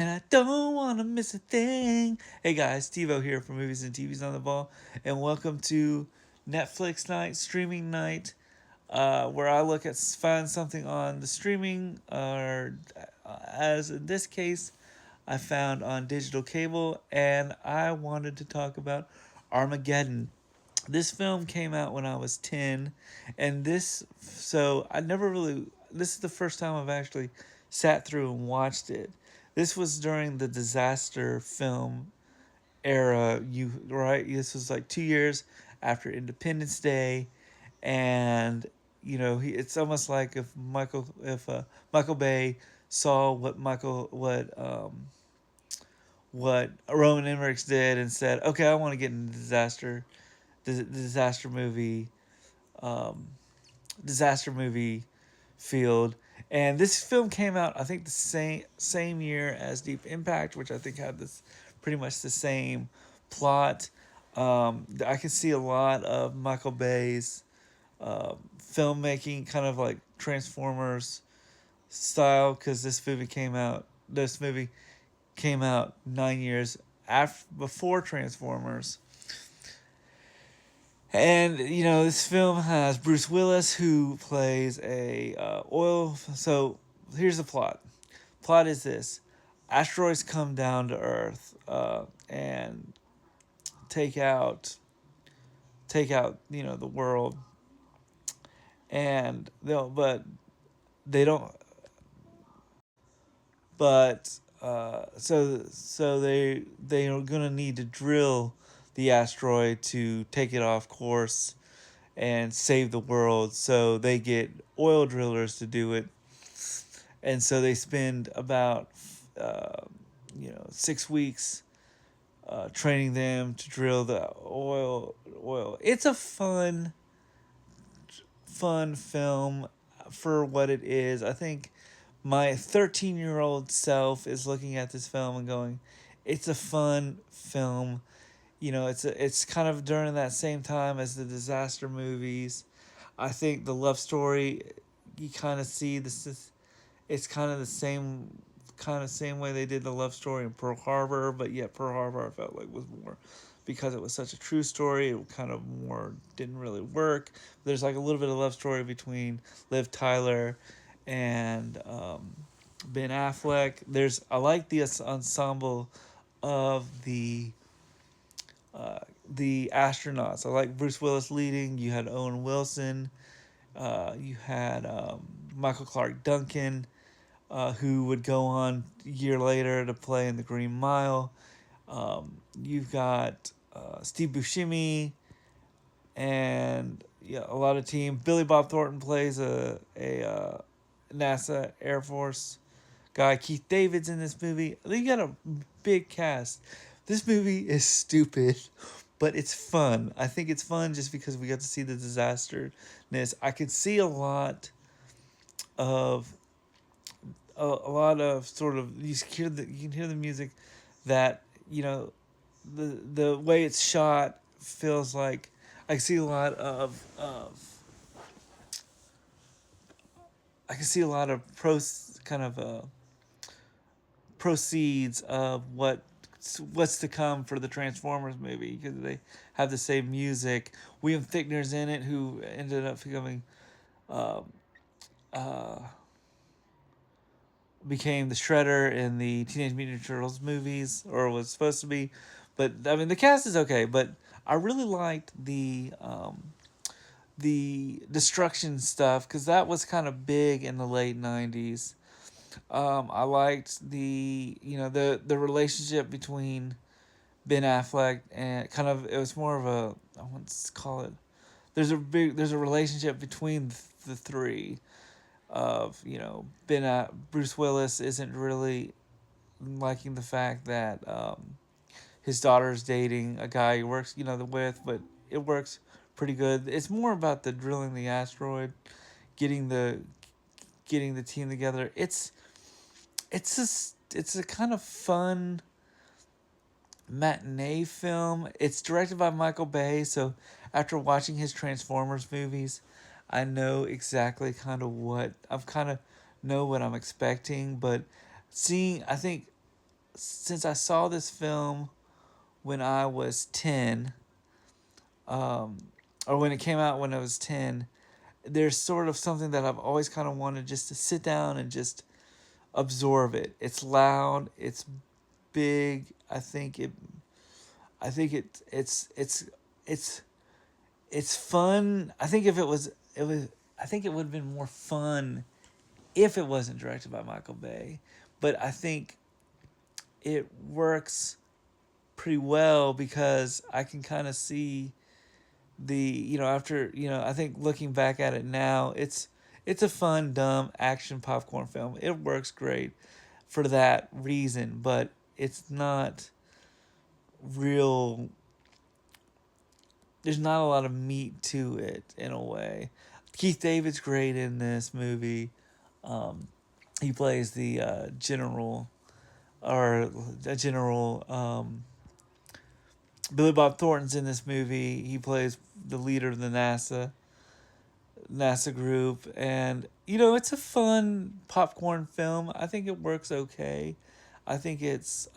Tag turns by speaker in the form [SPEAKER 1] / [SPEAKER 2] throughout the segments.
[SPEAKER 1] And I don't want to miss a thing. Hey guys, Steve-O here from Movies and TVs on the Ball, and welcome to Netflix night, streaming night, where I look at find something on the streaming, or as in this case, I found on digital cable, and I wanted to talk about Armageddon. This film came out when I was 10, and so I never really, this is the first time I've actually sat through and watched it. This was during the disaster film era, right? This was like 2 years after Independence Day, and it's almost like if Michael Bay saw what Roman Emmerich did and said, okay, I want to get in the disaster movie, um, disaster movie field. And this film came out, I think, the same year as Deep Impact, which I think had this pretty much the same plot. I can see a lot of Michael Bay's filmmaking, kind of like Transformers style, because This movie came out 9 years before Transformers. And this film has Bruce Willis, who plays a oil. So here's the plot. Plot is this: asteroids come down to Earth and take out the world, and they don't. But they are gonna need to drill the asteroid to take it off course and save the world. So they get oil drillers to do it, and so they spend about 6 weeks training them to drill the oil. It's a fun film for what it is. I think my 13-year-old self is looking at this film and going, it's a fun film. It's kind of during that same time as the disaster movies. I think the love story, you kind of see this. It's kind of the same way they did the love story in Pearl Harbor, but yet Pearl Harbor I felt like was more, because it was such a true story. It kind of more didn't really work. There's like a little bit of love story between Liv Tyler and Ben Affleck. I like the ensemble of the astronauts. I like Bruce Willis leading. You had Owen Wilson. You had Michael Clark Duncan, who would go on a year later to play in The Green Mile. You've got Steve Buscemi and a lot of team. Billy Bob Thornton plays a NASA Air Force guy. Keith David's in this movie. You got a big cast. This movie is stupid, but it's fun. I think it's fun just because we got to see the disasterness. I could see of a lot of sort of, you can hear the music, that the way it's shot feels like I see a lot of I can see a lot of proceeds of what's to come for the Transformers movie, because they have the same music. William Fichtner's in it, who ended up uh, became the Shredder in the Teenage Mutant Ninja Turtles movies, or was supposed to be. But I mean, the cast is okay. But I really liked the destruction stuff, because that was kind of big in the late 90s. I liked the relationship between Ben Affleck and, kind of, it was more of a, I want to call it, there's a relationship between the three of, Bruce Willis isn't really liking the fact that his daughter's dating a guy he works with, but it works pretty good. It's more about the drilling the asteroid, getting the getting the team together. It's a kind of fun matinee film. It's directed by Michael Bay, so after watching his Transformers movies, I know exactly kind of what I'm expecting. But seeing, I think since I saw this film when I was 10, um, or when it came out when I was 10, there's sort of something that I've always kind of wanted just to sit down and just absorb it. It's loud, it's big. It's it's fun. I think if it was I think it would have been more fun if it wasn't directed by Michael Bay. But I think it works pretty well because I can kind of see after I think looking back at it now, it's a fun, dumb action popcorn film. It works great for that reason, but it's not real. There's not a lot of meat to it in a way. Keith David's great in this movie. Um, he plays the general, or a general. Billy Bob Thornton's in this movie. He plays the leader of the NASA group, and it's a fun popcorn film. I think it works okay. I think it's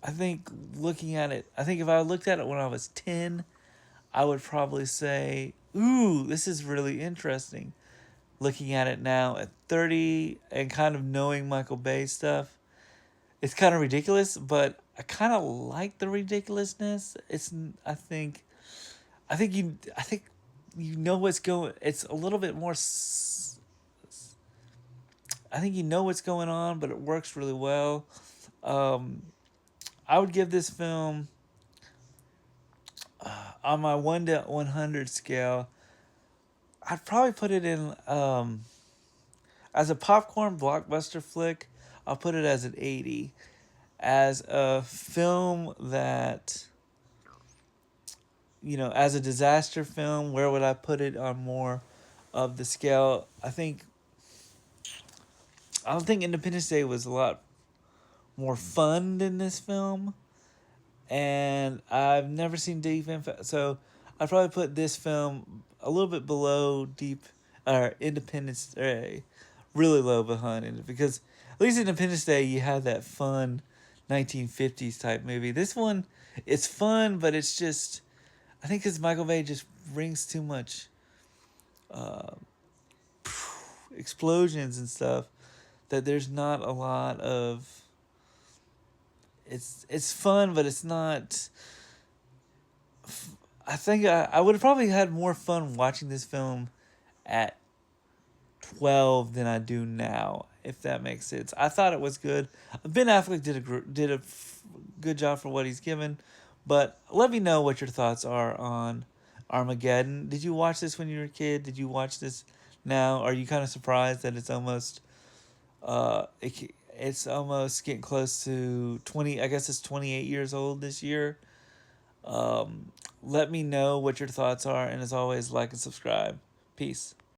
[SPEAKER 1] I think looking at it, I think if I looked at it when I was 10, I would probably say, "Ooh, this is really interesting." Looking at it now at 30 and kind of knowing Michael Bay stuff, it's kind of ridiculous, but I kind of like the ridiculousness. I think you know what's going. It's a little bit more. I think you know what's going on, but it works really well. Um, I would give this film on my 1 to 100 scale. I'd probably put it in as a popcorn blockbuster flick. I'll put it as an 80. As a film that, as a disaster film, where would I put it on more of the scale? I don't think Independence Day was a lot more fun than this film, and I've never seen Deep Impact, so I'd probably put this film a little bit below Independence Day, really low behind it, because at least Independence Day you had that fun 1950s type movie. This one, it's fun, but it's just, I think because Michael Bay just brings too much uh, explosions and stuff, that there's not a lot of. It's fun, but it's not. I think I would have probably had more fun watching this film at 12 than I do now, if that makes sense. I thought it was good. Ben Affleck did a good job for what he's given, but let me know what your thoughts are on Armageddon. Did you watch this when you were a kid? Did you watch this now? Are you kind of surprised that it's almost it's almost getting close to 20, I guess it's 28 years old this year. Let me know what your thoughts are, and as always, like and subscribe. Peace.